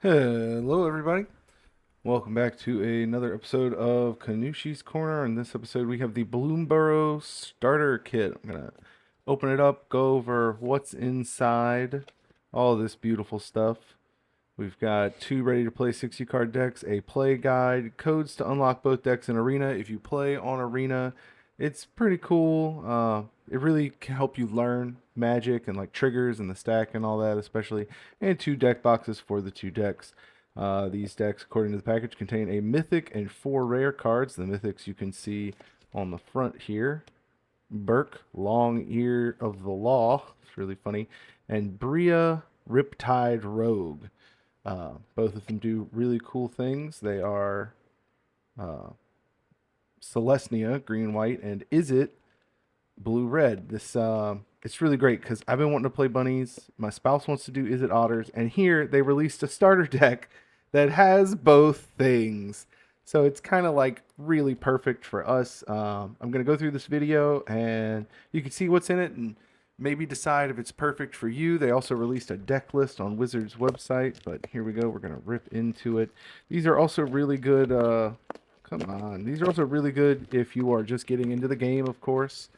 Hello, everybody. Welcome back to another episode of Kanushi's Corner. In this episode, we have the Bloomburrow Starter Kit. I'm going to open it up, go over what's inside, all of this beautiful stuff. We've got two ready to play 60 card decks, a play guide, codes to unlock both decks in Arena. If you play on Arena, it's pretty cool. It really can help you learn Magic and like triggers and the stack and all that, especially. And two deck boxes for the two decks. These decks, according to the package, contain a mythic and four rare cards. The mythics you can see on the front here. Burke, Long Ear of the Law. It's really funny. And Bria, Riptide Rogue. Both of them do really cool things. They are uh, Celestia, green white, and Is It, blue red. This it's really great because I've been wanting to play bunnies. My spouse wants to do Is It Otters, and here they released a starter deck that has both things. So it's kind of like really perfect for us. I'm gonna go through this video, and you can see what's in it, and maybe decide if it's perfect for you. They also released a deck list on Wizards website, but here we go. We're gonna rip into it. These are also really good. Come on, these are also really good if you are just getting into the game, of course.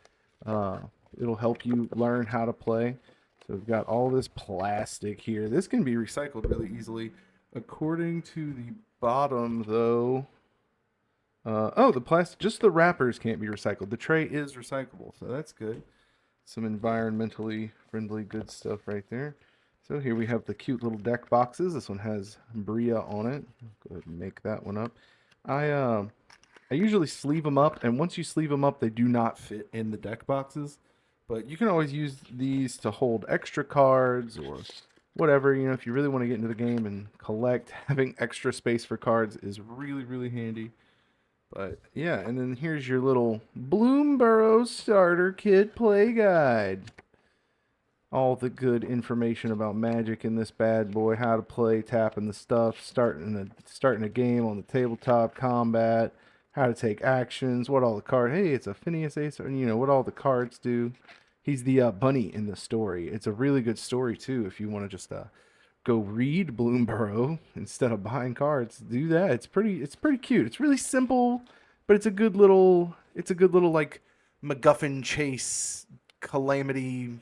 Uh, it'll help you learn how to play. So we've got all this plastic here. This can be recycled really easily. According to the bottom, though, oh, the plastic, just the wrappers can't be recycled. The tray is recyclable, so that's good. Some environmentally friendly good stuff right there. So here we have the cute little deck boxes. This one has Bria on it. Go ahead and make that one up. I I usually sleeve them up, and once you sleeve them up, they do not fit in the deck boxes. But you can always use these to hold extra cards or whatever. You know, if you really want to get into the game and collect, having extra space for cards is really, really handy. But yeah, and then here's your little Bloomburrow Starter Kit Play Guide. All the good information about Magic in this bad boy, how to play, tapping the stuff, starting a game on the tabletop, combat, how to take actions, what all the cards. Hey, it's a Phineas Ace, and you know what all the cards do. He's the bunny in the story. It's a really good story too. If you want to just go read Bloomburrow instead of buying cards, do that. It's pretty cute. It's really simple, but it's a good little like MacGuffin chase calamity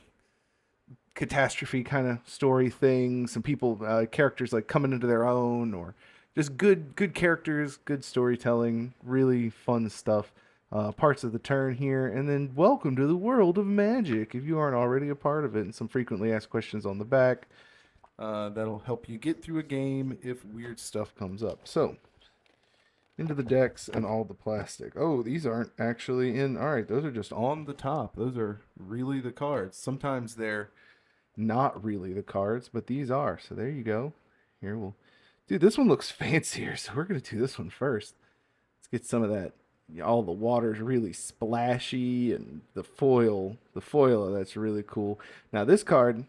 catastrophe kind of story thing. Some people, characters like coming into their own, or just good characters, good storytelling, really fun stuff. Parts of the turn here, and then welcome to the world of Magic. If you aren't already a part of it, and some frequently asked questions on the back. That'll help you get through a game if weird stuff comes up. So, into the decks and all the plastic. Oh, these aren't actually in. All right, those are just on the top. Those are really the cards. Sometimes they're not really the cards, but these are. So there you go. Here we'll. Dude, this one looks fancier, so we're gonna do this one first. Let's get some of that. All the water's really splashy, and the foil of that's really cool. Now this card,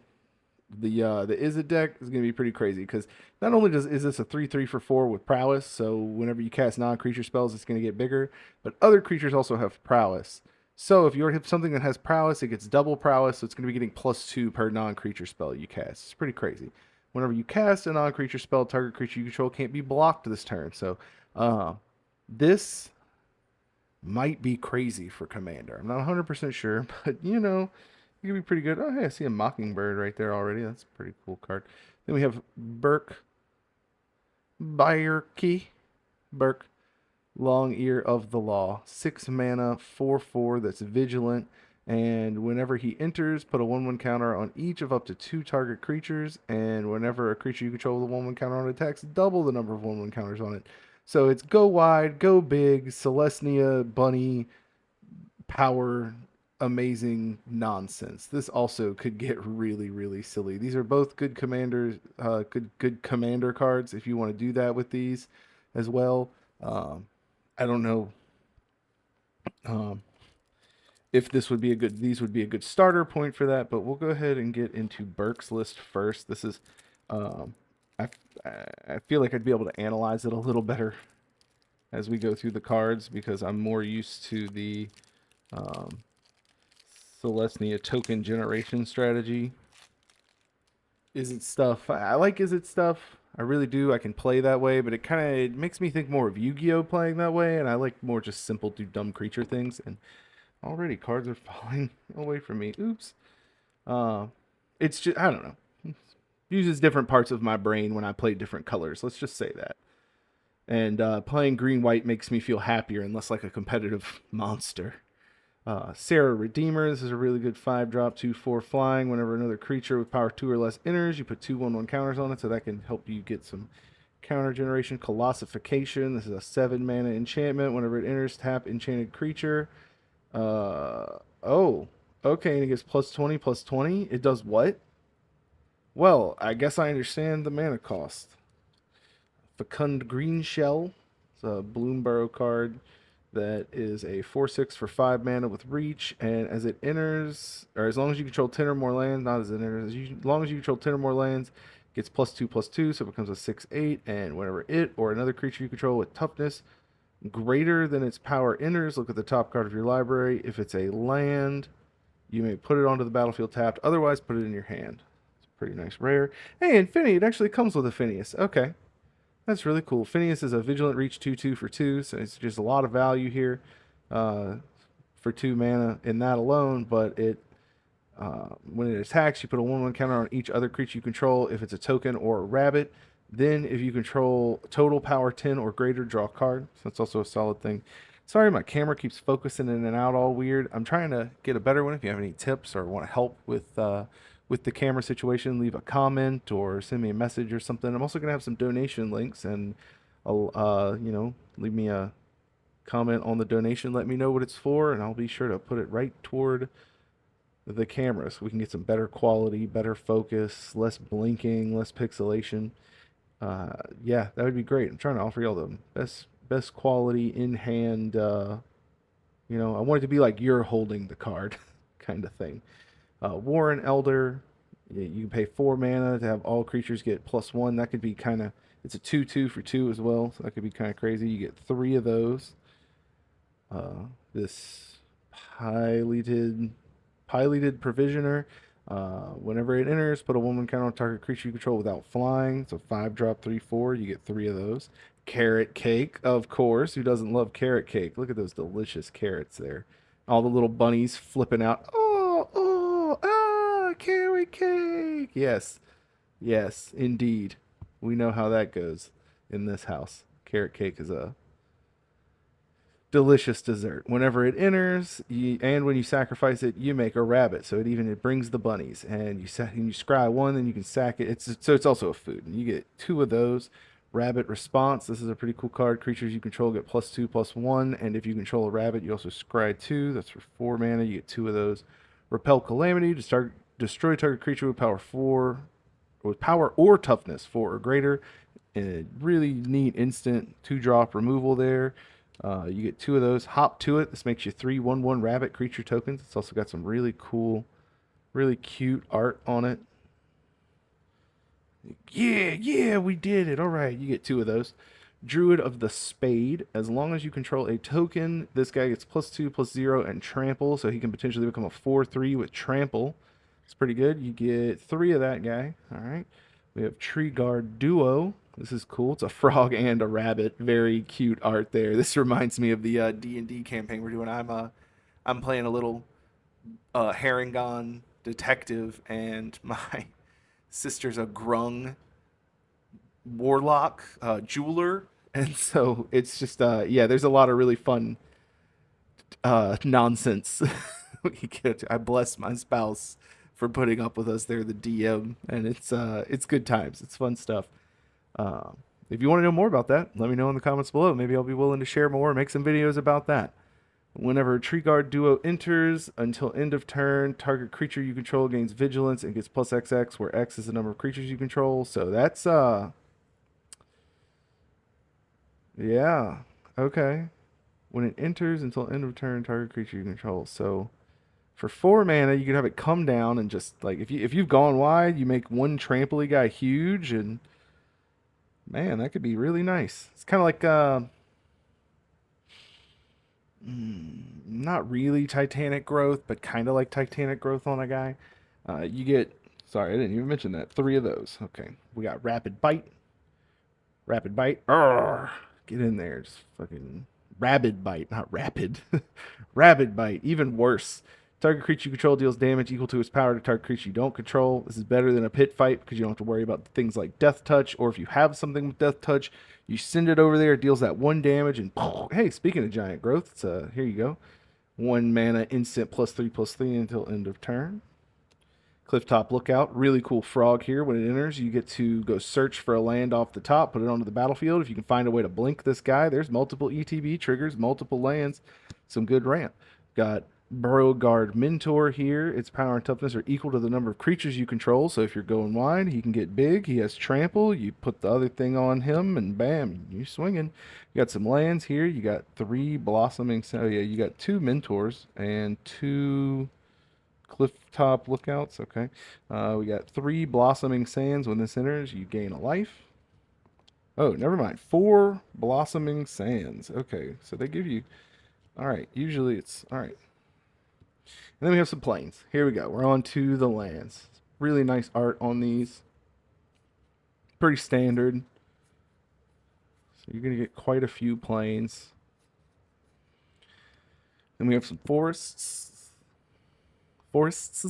the Izzet deck is gonna be pretty crazy because not only is this a 3/3 for 4 with prowess, so whenever you cast non-creature spells, it's gonna get bigger, but other creatures also have prowess. So if you have something that has prowess, it gets double prowess, so it's gonna be getting +2 per non-creature spell you cast. It's pretty crazy. Whenever you cast a non-creature spell, target creature you control can't be blocked this turn. So uh, this might be crazy for Commander. I'm not 100% sure, but you know, it could be pretty good. Oh, hey, I see a Mockingbird right there already. That's a pretty cool card. Then we have Burke, Byrkey, Burke, Long Ear of the Law. 6 mana, 4/4 that's vigilant. And whenever he enters, put a 1/1 counter on each of up to 2 target creatures. And whenever a creature you control with a 1/1 counter on attacks, double the number of 1/1 counters on it. So it's go wide, go big, Celestia, Bunny, power, amazing nonsense. This also could get really, really silly. These are both good commanders, good commander cards. If you want to do that with these as well, I don't know um, if this would be a good. These would be a good starter point for that. But we'll go ahead and get into Burke's list first. This is, um, I, I feel like I'd be able to analyze it a little better as we go through the cards because I'm more used to the um, Celestia token generation strategy. Is it stuff? I like Is It stuff. I really do. I can play that way, but it makes me think more of Yu-Gi-Oh playing that way, and I like more just simple do dumb creature things. And already cards are falling away from me. Oops. Uh, it's just I don't know. Uses different parts of my brain when I play different colors. Let's just say that. And playing green white makes me feel happier and less like a competitive monster. Sarah Redeemer. This is a really good 5-drop, 2/4 flying. Whenever another creature with power 2 or less enters, you put 2/1/1 counters on it, so that can help you get some counter generation. Colossification. This is a 7-mana enchantment. Whenever it enters, tap enchanted creature. Oh, okay, and it gets +20, +20. It does what? Well, I guess I understand the mana cost. Fecund Green Shell. It's a Bloomburrow card that is a 4/6 for 5 mana with reach, and as it enters, or as long as you control 10 or more lands, not as it enters, as long as you control 10 or more lands, it gets +2/+2, so it becomes a 6/8, and whenever it or another creature you control with toughness greater than its power enters, look at the top card of your library. If it's a land, you may put it onto the battlefield tapped, otherwise put it in your hand. It's a pretty nice rare. Hey, Infinity, it actually comes with a Phineas. Okay. That's really cool. Phineas is a Vigilant Reach 2/2 for 2, so it's just a lot of value here uh, for 2 mana in that alone. But when it attacks, you put a 1/1 counter on each other creature you control if it's a token or a rabbit. Then, if you control total power 10 or greater, draw a card. So that's also a solid thing. Sorry, my camera keeps focusing in and out all weird. I'm trying to get a better one. If you have any tips or want to help with the camera situation, leave a comment or send me a message or something. I'm also gonna have some donation links, and I'll leave me a comment on the donation. Let me know what it's for, and I'll be sure to put it right toward the camera so we can get some better quality, better focus, less blinking, less pixelation. Yeah, that would be great. I'm trying to offer y'all the best quality in hand. I want it to be like you're holding the card, kind of thing. Warren Elder, you can pay 4 mana to have all creatures get +1. That could be kind of, it's a 2/2 for 2 as well, so that could be kind of crazy. You get 3 of those. This piloted Provisioner. Whenever it enters, put a 1/1 counter on target creature you control without flying. So 5-drop, 3/4. You get 3 of those. Carrot Cake, of course. Who doesn't love carrot cake? Look at those delicious carrots there. All the little bunnies flipping out. Carrot cake. Yes, yes, indeed. We know how that goes in this house. Carrot cake is a delicious dessert. Whenever it enters, and when you sacrifice it, you make a rabbit. So it brings the bunnies, and you scry 1, then you can sack it. It's also a food, and you get 2 of those. Rabbit Response. This is a pretty cool card. Creatures you control get +2/+1, and if you control a rabbit, you also scry 2. That's for 4 mana. You get 2 of those. Repel Calamity. Destroy target creature with power 4, with power or toughness 4 or greater. And really neat instant 2-drop removal there. You get 2 of those. Hop to it. This makes you 3/1/1 rabbit creature tokens. It's also got some really cool, really cute art on it. Yeah, we did it. All right, you get 2 of those. Druid of the Spade. As long as you control a token, this guy gets +2/+0 and trample, so he can potentially become a 4/3 with trample. It's pretty good. You get 3 of that guy. All right. We have Tree Guard Duo. This is cool. It's a frog and a rabbit. Very cute art there. This reminds me of the D&D campaign we're doing. I'm playing a little Harengon detective, and my sister's a Grung warlock jeweler, and so it's just there's a lot of really fun nonsense. I bless my spouse for putting up with us. They're the DM, and it's good times. It's fun stuff. If you want to know more about that, let me know in the comments below. Maybe I'll be willing to share more, make some videos about that. Whenever Tree Guard Duo enters, until end of turn, target creature you control gains vigilance and gets +XX, where X is the number of creatures you control. So that's yeah, okay. When it enters, until end of turn, target creature you control. So for 4 mana, you can have it come down and just like if you've gone wide, you make one trampoly guy huge, and man, that could be really nice. It's kind of like not really Titanic growth, but kind of like Titanic growth on a guy. You get, sorry, I didn't even mention that. 3 of those. Okay. We got Rapid Bite. Rapid bite. Arrgh. Get in there. Just fucking rabid bite, not rapid. Rabid bite. Even worse. Target creature you control deals damage equal to its power to target creature you don't control. This is better than a pit fight because you don't have to worry about things like death touch, or if you have something with death touch, you send it over there, it deals that 1 damage, and hey, speaking of giant growth, it's, here you go. 1 mana instant +3/+3 until end of turn. Clifftop Lookout, really cool frog here. When it enters, you get to go search for a land off the top, put it onto the battlefield. If you can find a way to blink this guy, there's multiple ETB triggers, multiple lands, some good ramp. Got Beauregard Mentor here. Its power and toughness are equal to the number of creatures you control, so if you're going wide, he can get big. He has trample. You put the other thing on him, and bam, you're swinging. You got some lands here. You got 3 blossoming. Oh yeah, you got 2 mentors and 2 Clifftop Lookouts. Okay, we got 3 blossoming sands. When this enters, you gain a life. Oh, never mind. 4 blossoming sands. Okay, so they give you. All right. Usually it's all right. And then we have some plains. Here we go. We're on to the lands. Really nice art on these. Pretty standard. So you're gonna get quite a few plains. Then we have some forests. Forests.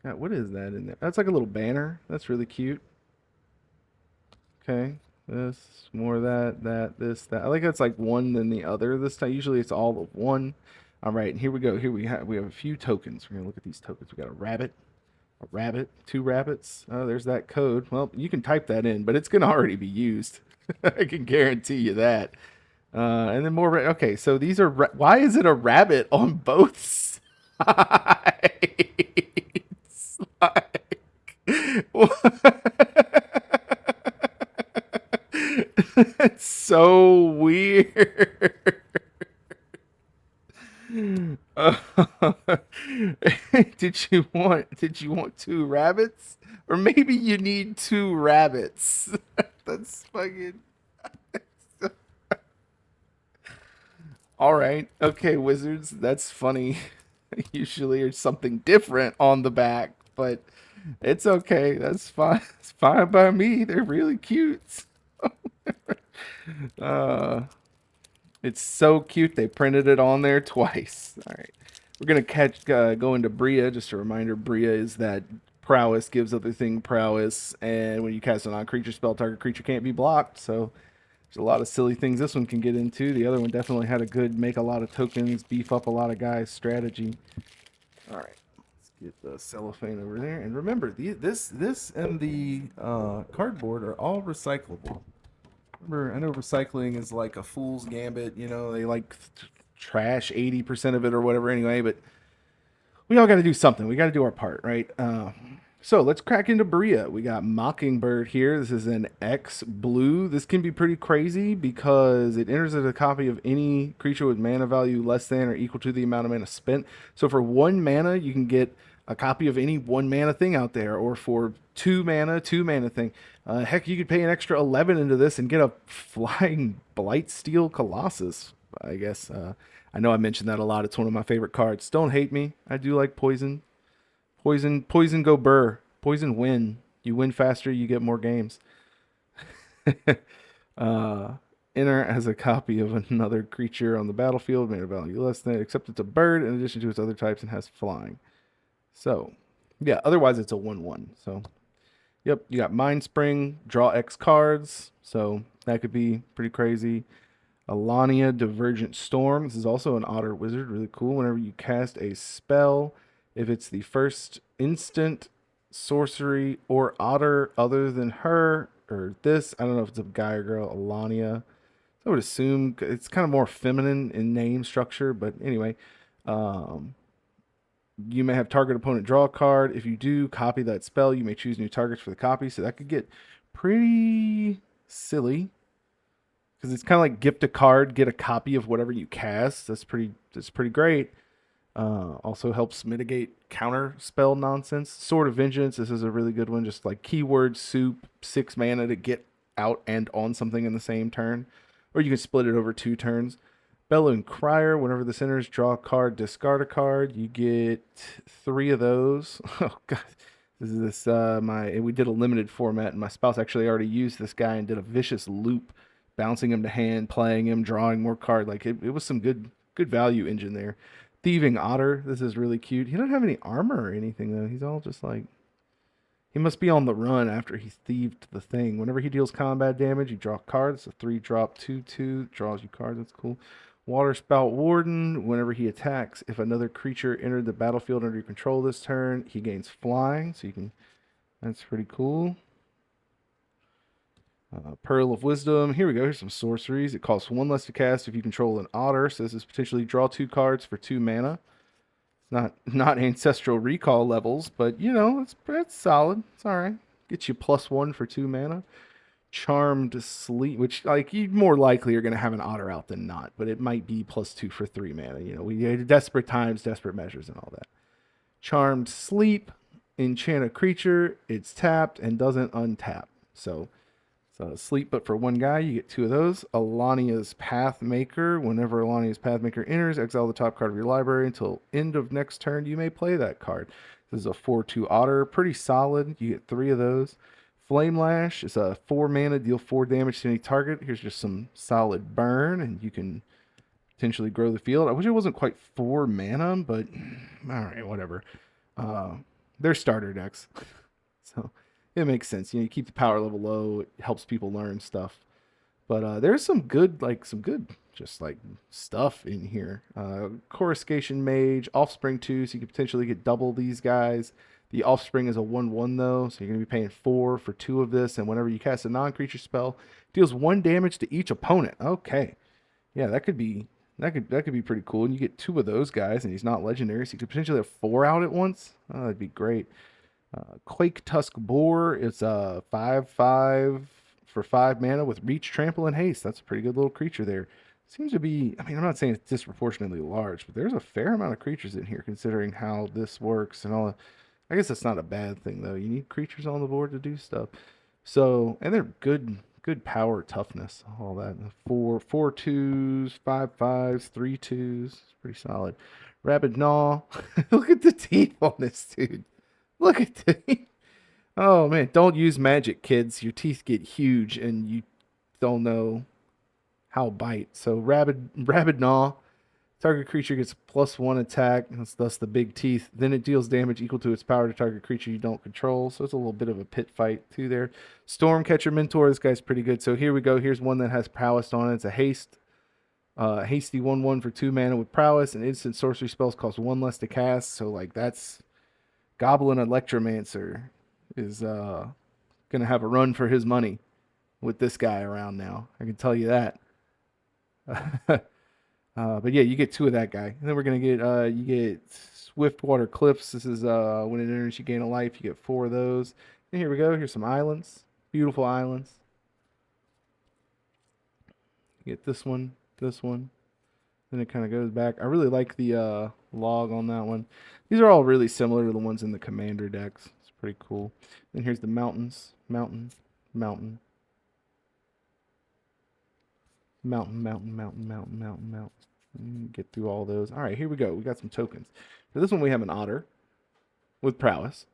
God, what is that in there? That's like a little banner. That's really cute. Okay. This, more of that, this, that. I like that's like one than the other this time. Usually it's all of one. All right, and here we go. Here we have a few tokens. We're gonna look at these tokens. We got a rabbit, 2 rabbits. Oh, there's that code. Well, you can type that in, but it's gonna already be used. I can guarantee you that. And then more. Okay, so these are. Why is it a rabbit on both sides? Like, that's so weird. Did you want 2 rabbits? Or maybe you need 2 rabbits. That's fucking. All right. Okay, wizards. That's funny. Usually there's something different on the back, but it's okay. That's fine. It's fine by me. They're really cute. uh It's so cute. They printed it on there twice. All right. We're going to go into Bria. Just a reminder, Bria is that prowess gives other thing prowess. And when you cast a non-creature spell, target creature can't be blocked. So there's a lot of silly things this one can get into. The other one definitely had a good make a lot of tokens, beef up a lot of guys strategy. All right. Let's get the cellophane over there. And remember, this and the cardboard are all recyclable. Remember, I know recycling is like a fool's gambit. You know, they like trash 80% of it or whatever anyway, but we all got to do something. We got to do our part, right? So let's crack into Bria. We got Mockingbird here. This is an X blue. This can be pretty crazy because it enters as a copy of any creature with mana value less than or equal to the amount of mana spent. So for 1 mana, you can get a copy of any 1 mana thing out there, or for 2 mana thing. Heck, you could pay an extra 11 into this and get a flying Blightsteel Colossus, I guess. I know I mentioned that a lot. It's one of my favorite cards. Don't hate me. I do like poison. Poison go burr. Poison win. You win faster, you get more games. Enter as a copy of another creature on the battlefield, mana value less than, except it's a bird in addition to its other types and has flying. So, yeah, otherwise it's a 1/1. So, yep, you got Mind Spring, draw X cards. So, that could be pretty crazy. Alania Divergent Storm. This is also an Otter Wizard. Really cool. Whenever you cast a spell, if it's the first instant, sorcery, or otter other than her, or this, I don't know if it's a guy or girl, Alania. I would assume it's kind of more feminine in name structure, but anyway. You may have target opponent draw a card. If you do, copy that spell. You may choose new targets for the copy. So that could get pretty silly. Because it's kind of like gift a card, get a copy of whatever you cast. That's pretty great. Also helps mitigate counter spell nonsense. Sword of Vengeance. This is a really good one. Just like keyword soup, 6 mana to get out and on something in the same turn. Or you can split it over 2 turns. Bellowing Crier, whenever this enters, draw a card, discard a card. You get 3 of those. Oh, God. We did a limited format, and my spouse actually already used this guy and did a vicious loop, bouncing him to hand, playing him, drawing more card. Like it was some good value engine there. Thieving Otter. This is really cute. He doesn't have any armor or anything though. He's all just like he must be on the run after he thieved the thing. Whenever he deals combat damage, you draw cards. It's a 3-drop 2/2 draws you cards. That's cool. Water Spout Warden. Whenever he attacks, if another creature entered the battlefield under your control this turn, he gains flying. So you can. That's pretty cool. Pearl of Wisdom. Here we go. Here's some sorceries. It costs 1 less to cast if you control an otter. So this is potentially draw 2 cards for 2 mana. Not ancestral recall levels, but you know, it's solid. It's all right. Gets you +1 for 2 mana. Charmed Sleep, which like you more likely are going to have an otter out than not, but it might be +2 for 3 mana. You know, we had desperate times, desperate measures, and all that. Charmed Sleep, enchant a creature. It's tapped and doesn't untap. So sleep, but for 1 guy, you get 2 of those. Alania's Pathmaker. Whenever Alania's Pathmaker enters, exile the top card of your library until end of next turn. You may play that card. This is a 4/2 otter. Pretty solid. You get 3 of those. Flame Lash is a 4 mana, deal 4 damage to any target. Here's just some solid burn, and you can potentially grow the field. I wish it wasn't quite 4 mana, but all right, whatever. They're starter decks. So it makes sense. You know, you keep the power level low. It helps people learn stuff. But there's some good just like stuff in here. Coruscation Mage, Offspring 2, so you could potentially get double these guys. The Offspring is a 1/1 though, so you're gonna be paying 4 for 2 of this. And whenever you cast a non-creature spell, deals 1 damage to each opponent. Okay, yeah, that could be pretty cool. And you get 2 of those guys, and he's not legendary, so you could potentially have 4 out at once. Oh, that'd be great. Quake Tusk Boar is a 5/5 for 5 mana with Reach, Trample, and Haste. That's a pretty good little creature there. Seems to be, I mean, I'm not saying it's disproportionately large, but there's a fair amount of creatures in here considering how this works and all. I guess that's not a bad thing though. You need creatures on the board to do stuff. So, and they're good power, toughness, all that. 4/2s, 5/5s, 3/2s. It's pretty solid. Rabid Gnaw. Look at the teeth on this dude. Look at the. Oh man, don't use magic, kids. Your teeth get huge and you don't know how bite. So rabid gnaw. Target creature gets +1 attack. That's thus the big teeth. Then it deals damage equal to its power to target creature you don't control. So it's a little bit of a pit fight too there. Stormcatcher Mentor. This guy's pretty good. So here we go. Here's one that has prowess on it. It's a haste. Hasty 1/1 for 2 mana with prowess, and instant sorcery spells cost 1 less to cast. So like that's Goblin Electromancer is gonna have a run for his money with this guy around now. I can tell you that. But yeah, you get 2 of that guy, and then we're gonna get you get Swiftwater Cliffs. This is when it enters, you gain a life. You get 4 of those. And here we go. Here's some islands, beautiful islands. You get this one. Then it kind of goes back. I really like the log on that one. These are all really similar to the ones in the commander decks. It's pretty cool. And here's the mountains. Mountain. Get through all those. All right, here we go. We got some tokens. For this one, we have an otter with prowess.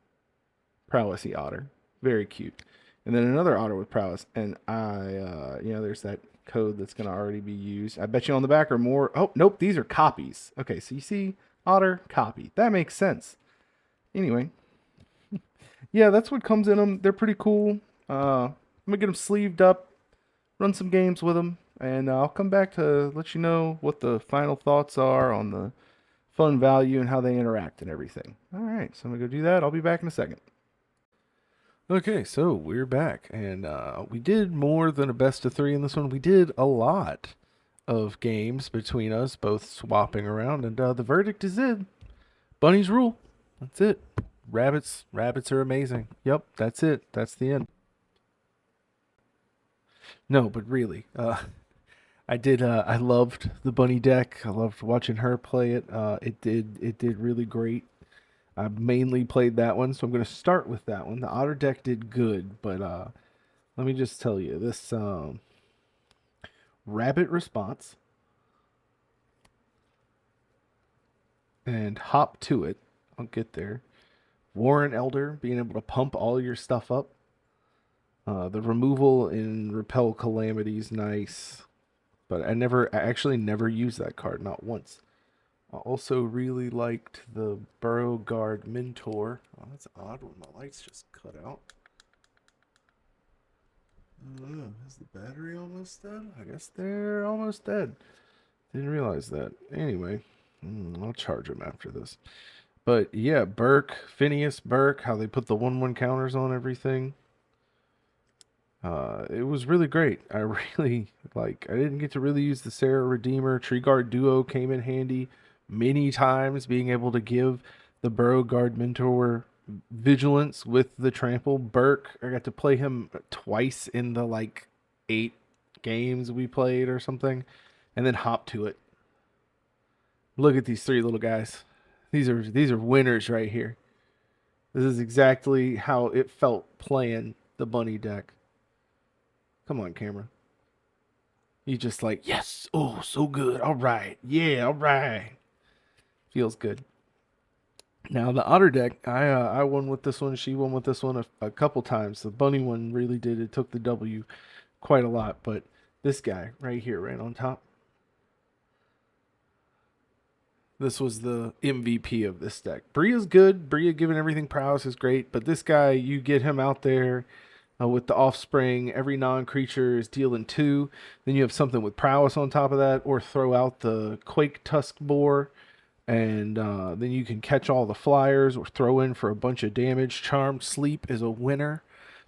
Prowessy otter. Very cute. And then another otter with prowess. And there's that code that's going to already be used. I bet you on the back are more. Oh, nope. These are copies. Okay, so you see otter, copy. That makes sense. Anyway. Yeah, that's what comes in them. They're pretty cool. I'm going to get them sleeved up, run some games with them, and I'll come back to let you know what the final thoughts are on the fun value and how they interact and everything. All right, so I'm going to go do that. I'll be back in a second. Okay, so we're back, and we did more than a best of 3 in this one. We did a lot of games between us, both swapping around, and the verdict is in. Bunnies rule. That's it. Rabbits are amazing. Yep, that's it. That's the end. No, but really, I loved the bunny deck. I loved watching her play it. It did really great. I mainly played that one, so I'm going to start with that one. The otter deck did good, but let me just tell you this rabbit response and hop to it. I'll get there. Warren Elder, being able to pump all your stuff up. The removal in Repel Calamity is nice, but I actually never used that card, not once. I also really liked the Burrow Guard Mentor. Oh, that's odd when my lights just cut out. Is the battery almost dead? I guess they're almost dead. Didn't realize that. Anyway, I'll charge them after this. But yeah, Burke, Phineas Burke, how they put the 1/1 counters on everything. It was really great. I really I didn't get to really use the Sarah Redeemer. Tree Guard Duo came in handy many times, being able to give the Burrow Guard Mentor vigilance with the trample. Burke, I got to play him twice in the 8 games we played or something, and then hop to it. Look at these 3 little guys. These are winners right here. This is exactly how it felt playing the bunny deck. Come on, camera. You just yes, oh, so good. All right, yeah, all right. Feels good. Now the otter deck, I won with this one. She won with this one a couple times. The bunny one really did. It took the W quite a lot, but this guy right here, right on top, this was the MVP of this deck. Bria's good. Bria giving everything prowess is great, but this guy, you get him out there with the offspring. Every non-creature is dealing 2. Then you have something with prowess on top of that, or throw out the Quake Tusk Boar, and then you can catch all the flyers or throw in for a bunch of damage. Charmed Sleep is a winner.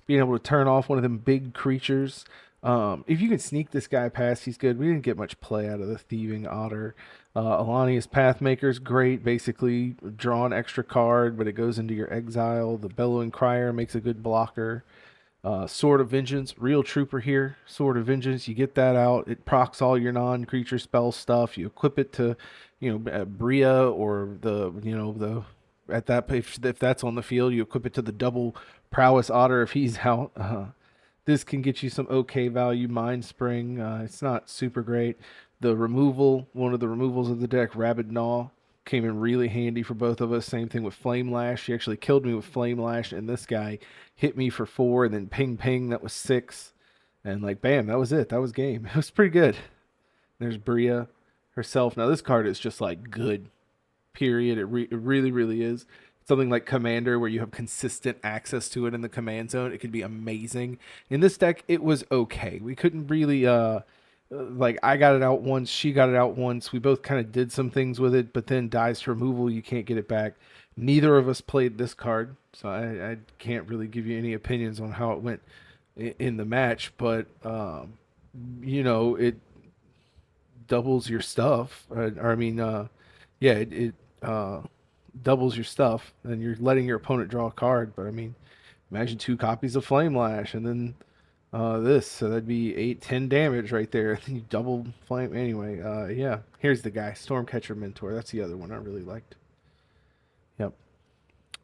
Being able to turn off one of them big creatures. If you can sneak this guy past, he's good. We didn't get much play out of the Thieving Otter. Alania's Pathmaker's great. Basically, draw an extra card, but it goes into your exile. The Bellowing Crier makes a good blocker. Sword of Vengeance, real trooper here. Sword of Vengeance, you get that out. It procs all your non-creature spell stuff. You equip it to, Bria or the at that if that's on the field, you equip it to the double prowess otter if he's out. This can get you some okay value. Mind Spring, it's not super great. The removal, one of the removals of the deck, Rabid Gnaw, came in really handy for both of us. Same thing with Flame Lash. She actually killed me with Flame Lash, and this guy hit me for 4, and then Ping Ping, that was 6. And bam, that was it. That was game. It was pretty good. There's Bria herself. Now this card is just good, period. It really, really is. Something like Commander, where you have consistent access to it in the command zone, it can be amazing. In this deck, it was okay. We couldn't really I got it out once, she got it out once. We both kind of did some things with it, but then dies to removal, you can't get it back. Neither of us played this card, so I can't really give you any opinions on how it went in the match, but it doubles your stuff. It doubles your stuff, and you're letting your opponent draw a card. But imagine 2 copies of Flame Lash, and then this, so that'd be 8-10 damage right there. You double flame anyway. Yeah, here's the guy, Stormcatcher Mentor. That's the other one I really liked. Yep,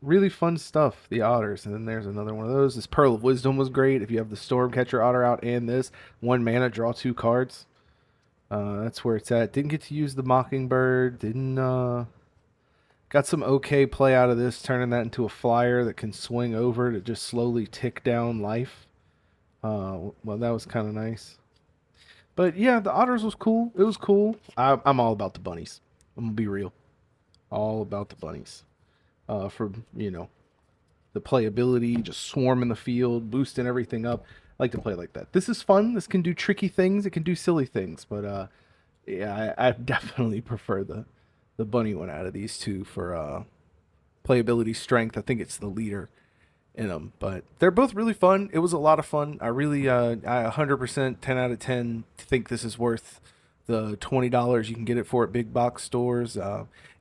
really fun stuff, the otters. And then there's another one of those. This Pearl of Wisdom was great. If you have the Stormcatcher otter out and this 1 mana, draw 2 cards. That's where it's at. Didn't get to use the Mockingbird. Didn't got some okay play out of this, turning that into a flyer that can swing over to just slowly tick down life. Well, that was kind of nice. But yeah, the otters was cool. It was cool. I'm all about the bunnies. I'm gonna be real. All about the bunnies. For the playability, just swarming the field, boosting everything up. I like to play like that. This is fun. This can do tricky things. It can do silly things. But yeah, I definitely prefer the bunny one out of these 2 for playability strength. I think it's the leader in them, but they're both really fun. It was a lot of fun. I really I 100% 10 out of 10 think this is worth the $20 you can get it for at big box stores.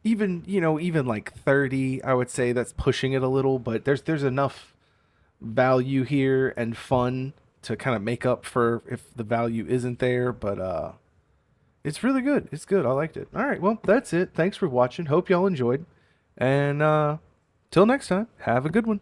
Even 30, I would say that's pushing it a little, but there's enough value here and fun to kind of make up for if the value isn't there. But it's really good. It's good. I liked it. All right, well, that's it. Thanks for watching. Hope y'all enjoyed, and till next time, have a good one.